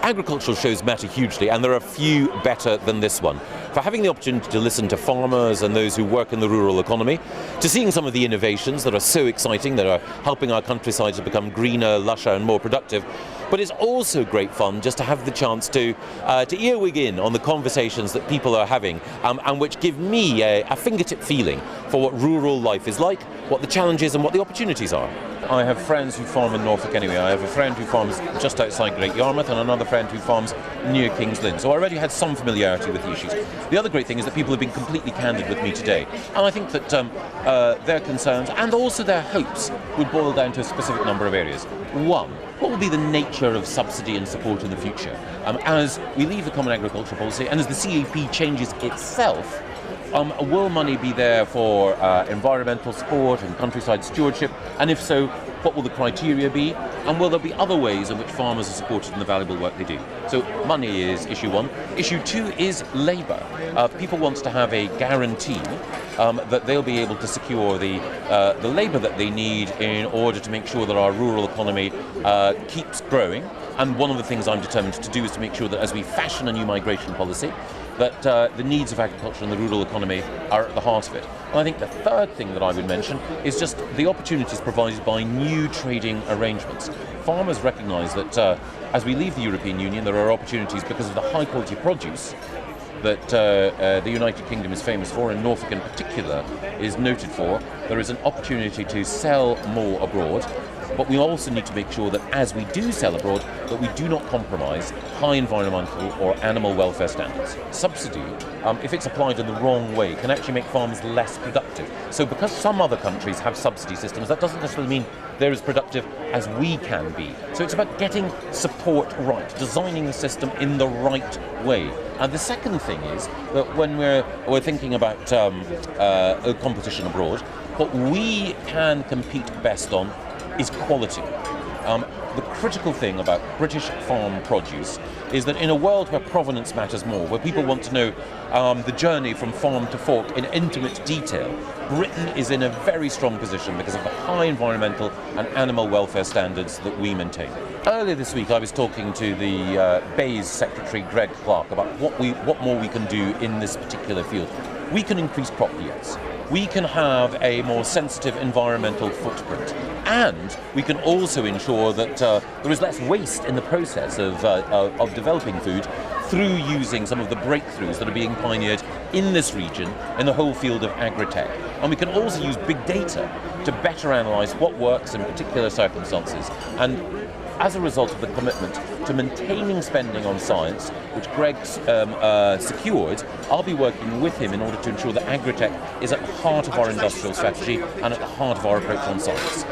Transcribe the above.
Agricultural shows matter hugely, and there are few better than this one. For having the opportunity to listen to farmers and those who work in the rural economy, to seeing some of the innovations that are so exciting, that are helping our countryside to become greener, lusher and more productive. But it's also great fun just to have the chance to earwig in on the conversations that people are having, and which give me a fingertip feeling for what rural life is like, what the challenges and what the opportunities are. I have friends who farm in Norfolk anyway. I have a friend who farms just outside Great Yarmouth and another friend who farms near King's Lynn. So I already had some familiarity with the issues. The other great thing is that people have been completely candid with me today. And I think that their concerns and also their hopes would boil down to a specific number of areas. One, what will be the nature of subsidy and support in the future? As we leave the Common Agricultural Policy and as the CAP changes itself, will money be there for environmental support and countryside stewardship? And if so, what will the criteria be? And will there be other ways in which farmers are supported in the valuable work they do? So money is issue one. Issue two is labour. People want to have a guarantee that they'll be able to secure the labour that they need in order to make sure that our rural economy keeps growing. And one of the things I'm determined to do is to make sure that as we fashion a new migration policy, that the needs of agriculture and the rural economy are at the heart of it. And I think the third thing that I would mention is just the opportunities provided by new trading arrangements. Farmers recognise that as we leave the European Union, there are opportunities because of the high quality produce that the United Kingdom is famous for, and Norfolk in particular is noted for. There is an opportunity to sell more abroad. But we also need to make sure that as we do sell abroad, that we do not compromise high environmental or animal welfare standards. Subsidy, if it's applied in the wrong way, can actually make farms less productive. So because some other countries have subsidy systems, that doesn't necessarily mean they're as productive as we can be. So it's about getting support right, designing the system in the right way. And the second thing is that when we're thinking about competition abroad, what we can compete best on is quality. The critical thing about British farm produce is that in a world where provenance matters more, where people want to know the journey from farm to fork in intimate detail, Britain is in a very strong position because of the high environmental and animal welfare standards that we maintain. Earlier this week I was talking to the Bayes Secretary Greg Clark about what more we can do in this particular field. We can increase crop yields. We can have a more sensitive environmental footprint, and we can also ensure that there is less waste in the process of developing food through using some of the breakthroughs that are being pioneered in this region in the whole field of agri-tech. And we can also use big data to better analyse what works in particular circumstances. And as a result of the commitment to maintaining spending on science, which Greg secured, I'll be working with him in order to ensure that agri-tech is at the heart of our industrial strategy and at the heart of our approach on science.